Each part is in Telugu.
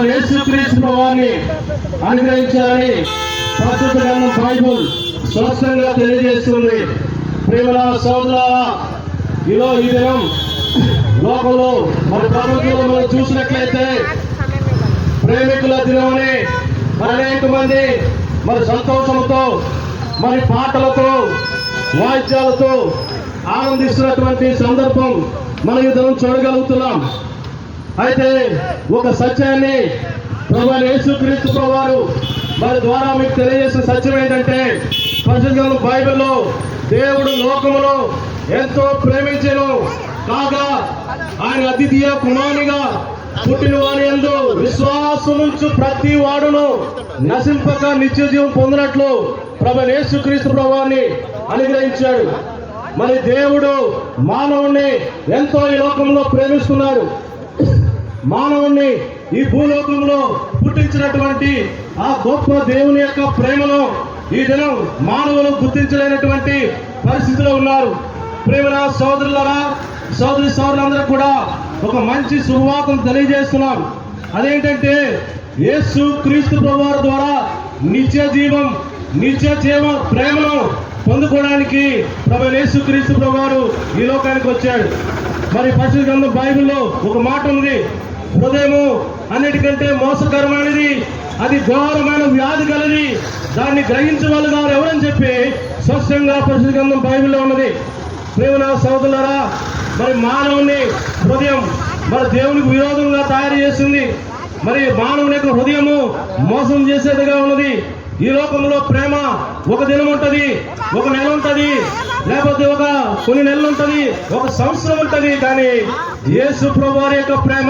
యేసుక్రీస్తు వారిని అనుగ్రహించాలని పరిశుద్ధ గ్రంథం బైబుల్ స్పష్టంగా తెలియజేస్తుంది. ప్రేమల సోదరులారా, ఈ దినం లోకంలో మన ప్రపంచంలో మనం చూసినట్లయితే ప్రేమికుల దినమని అనేక మంది మరి సంతోషంతో మరి పాటలతో వాయిద్యాలతో ఆనందిస్తున్నటువంటి సందర్భం మనం ఈ దినం చూడగలుగుతున్నాం. అయితే ఒక సత్యాన్ని ప్రభువైన యేసుక్రీస్తు వారు వారి ద్వారా మీకు తెలియజేసిన సత్యం ఏంటంటే, పరిశుద్ధ బైబిల్లో దేవుడు లోకములో ఎంతో ప్రేమించెను కాగా ఆయన అద్వితీయ కుమారునిగా పుట్టిన వారి యందు విశ్వాసముంచు ప్రతి వాడును నశింపక నిత్య జీవం పొందినట్లు ప్రభువైన యేసుక్రీస్తు ప్రభువాన్ని అనుగ్రహించాడు. మరి దేవుడు మానవుణ్ణి ఎంతో ఈ లోకంలో ప్రేమిస్తున్నాడు. మానవుణ్ణి ఈ భూలోకంలో పుట్టించినటువంటి ఆ గొప్ప దేవుని యొక్క ప్రేమను ఈ దినం మానవులు గుర్తించలేనటువంటి పరిస్థితిలో ఉన్నారు. ప్రేమల సోదరులరా, సోదరి సోదరులందరూ కూడా ఒక మంచి శుభవార్తను తెలియజేస్తున్నాం. అదేంటంటే యేసు క్రీస్తు ప్రభువారి ద్వారా నిత్య జీవ ప్రేమను పొందుకోవడానికి ప్రభువైన యేసు క్రీస్తు ప్రభువారు ఈ లోకానికి వచ్చాడు. మరి పరిశుద్ధ గ్రంథం బైబిల్లో ఒక మాట ఉంది, హృదయము అన్నిటికంటే మోసకరమైనది, అది ఘోరమైన వ్యాధి కలది, దాన్ని గ్రహించగలరు ఎవరని చెప్పి స్పష్టంగా పరిశుద్ధ గ్రంథం బైబిల్లో ఉన్నది. ప్రేమల సోదరులారా, మరి మానవుని హృదయం మరి దేవునికి విరోధంగా తయారు చేస్తుంది. మరి మానవుని యొక్క హృదయము మోసం చేసేదిగా ఉన్నది. ఈ లోకంలో ప్రేమ ఒక దినం ఉంటది, ఒక నెల ఉంటది, లేకపోతే కొన్ని నెలలు ఉంటది, ఒక సంవత్సరం ఉంటది. కానీ యేసు ప్రభువారి యొక్క ప్రేమ,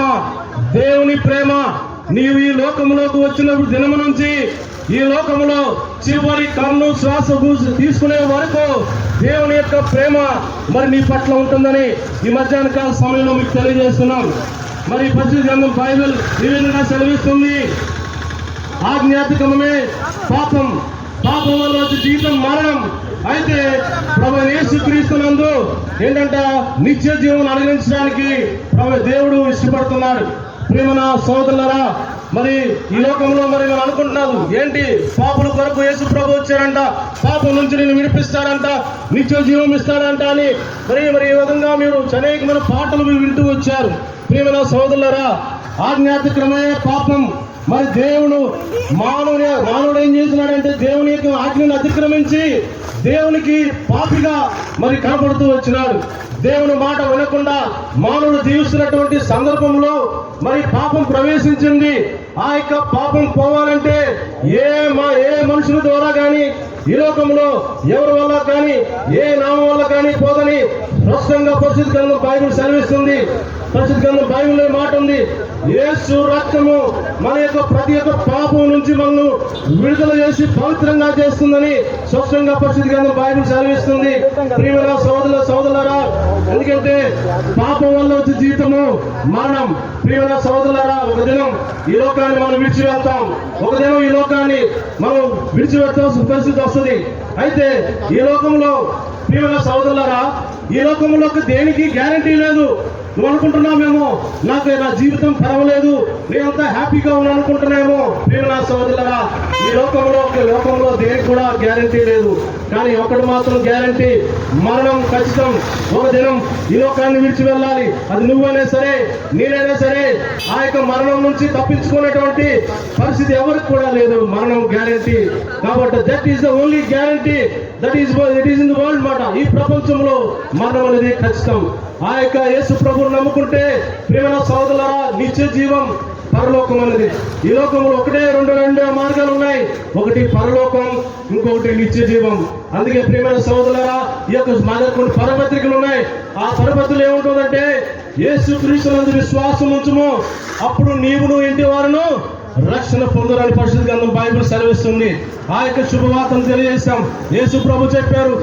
దేవుని ప్రేమ, నీవు ఈ లోకంలోకి వచ్చినప్పుడు దినము నుంచి ఈ లోకంలో చివరి కన్ను శ్వాస తీసుకునే వరకు దేవుని యొక్క ప్రేమ మరి నీ పట్ల ఉంటుందని ఈ మధ్యాహ్న కాల సమయంలో మీకు తెలియజేస్తున్నాం. మరి పరిశుద్ధ గ్రంథం బైబిల్ ఈ విధంగా సెలవిస్తుంది, ఆజ్ఞాతికమే పాపం, పాపం వల్ల వచ్చే జీవితం మరణం. అయితే ప్రభువైన యేసుక్రీస్తునందు ఏంటంటే నిత్య జీవం అనుగ్రహించడానికి దేవుడు ఇష్టపడుతున్నాడు. ప్రేమన సోదరులరా, మరి ఈ లోకంలో మరి మనం అనుకుంటున్నాను ఏంటి, పాపుల కొరకు యేసు ప్రభు వచ్చారంట, పాపం నుంచి నేను విడిపిస్తాడంట, నిత్య జీవం ఇస్తాడంట అని మరి ఈ విధంగా మీరు అనేకమైన పాటలు వింటూ వచ్చారు. ప్రేమన సోదరులరా, ఆజ్ఞాతిక్రమమైన పాపం. మరి మానవుడు ఏం చేస్తున్నాడంటే దేవుని యొక్క ఆజ్ఞను అతిక్రమించి దేవునికి పాపిగా మరి కనపడుతూ వచ్చినాడు. దేవుని మాట వినకుండా మానవుడు జీవిస్తున్నటువంటి సందర్భంలో మరి పాపం ప్రవేశించింది. ఆ యొక్క పాపం పోవాలంటే ఏ మనుషుల ద్వారా కానీ ఈ లోకంలో ఎవరి వల్ల కానీ ఏ నామం వల్ల కానీ పోదని స్పష్టంగా పరిశుద్ధ గ్రంథం బైబిల్ సెలవిస్తుంది. పరిశుద్ధ గ్రంథం బైబిల్లో మాట ఉంది, యేసు రక్తము మన యొక్క ప్రతి ఒక్క పాపం నుంచి మనల్ని విడుదల చేసి పవిత్రంగా చేస్తుందని స్పష్టంగా పరిశుద్ధ గ్రంథం బైబిల్ సెలవిస్తుంది. ప్రియమైన సోదరులారా, ఎందుకంటే పాపం వల్ల వచ్చే జీవితము మరణం. ప్రియమైన సోదరులారా, ఒక దినం ఈ లోకాన్ని మనం విడిచి వెళ్తాం, ఒక దినం ఈ లోకాన్ని మనం విడిచిపెట్టాల్సిన పరిస్థితి వస్తుంది. అయితే ఈ లోకంలో ప్రియమైన సోదరులారా, ఈ లోకంలో దేనికి గ్యారంటీ లేదు. నువ్వు అనుకుంటున్నామేమో నాకు నా జీవితం పర్వాలేదు, నేనంతా హ్యాపీగా ఉన్నాను అనుకుంటున్నామో. ప్రియమైన సోదరులారా, ఈ లోకంలో దేనికి కూడా గ్యారంటీ లేదు. కానీ ఒకటి మాత్రం గ్యారంటీ, మరణం ఖచ్చితం. ఒక దినం ఈ లోకాన్ని విడిచి వెళ్ళాలి. అది నువ్వైనా సరే, నేనైనా సరే. ఆ యొక్క మరణం నుంచి తప్పించుకునేటువంటి పరిస్థితి ఎవరికి కూడా లేదు. మరణం గ్యారంటీ. కాబట్టి that is the only guarantee, that is in the world మాట. ఈ ప్రపంచంలో మరణం అనేది ఖచ్చితం. ఆ యొక్క యేసు ప్రభువును నమ్ముకుంటే ప్రియమైన సోదరులారా, నిత్య జీవం, పరలోకం అనేది. ఈ లోకంలో రెండు మార్గాలు ఉన్నాయి, ఒకటి పరలోకం, ఇంకొకటి నిత్య జీవం. అందుకే ప్రియమైన సోదరులారా, ఈ యొక్క మా దగ్గర కొన్ని పరపత్రికలు ఉన్నాయి. ఆ పరపత్రులు ఏముంటుందంటే, యేసు క్రీస్తునందు విశ్వాసం ఉంచుము, అప్పుడు నీవును ఇంటి వారును రక్షణ పొందురని పరిశుద్ధ గ్రంథం బైబిల్ సెలవిస్తుంది. ఆ యొక్క శుభవార్తను తెలియజేశాం. యేసు ప్రభు చెప్పారు,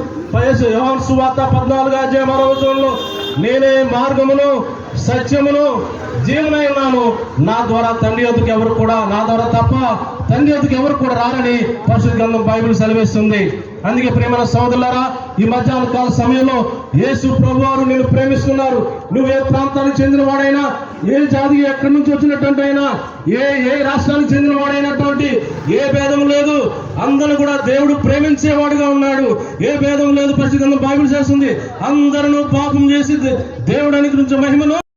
యోహాను సువార్త 14:6 నేనే మార్గమును సత్యమును జీవనై ఉన్నాను, నా ద్వారా తండ్రి యొద్దకు ఎవరు కూడా, నా ద్వారా తప్ప తండ్రి యొద్దకు ఎవరు కూడా రారని పరిశుద్ధ గ్రంథం బైబిల్ సెలవిస్తుంది. అందుకే ప్రేమ సోదరులారా, ఈ మధ్యాహ్న కాల సమయంలో యేసు ప్రభువారు నిన్ను ప్రేమిస్తున్నారు. నువ్వు ఏ ప్రాంతానికి చెందినవాడైనా, ఏ జాతికి ఎక్కడి నుంచి వచ్చినటువంటి అయినా, ఏ రాష్ట్రానికి చెందినవాడైనటువంటి ఏ భేదం లేదు. అందరూ కూడా దేవుడు ప్రేమించేవాడుగా ఉన్నాడు. ఏ భేదం లేదు. పరిశుద్ధ గ్రంథం బైబిల్ చేస్తుంది, అందరూ పాపం చేసి దేవుడు అనుగ్రహించే మహిమను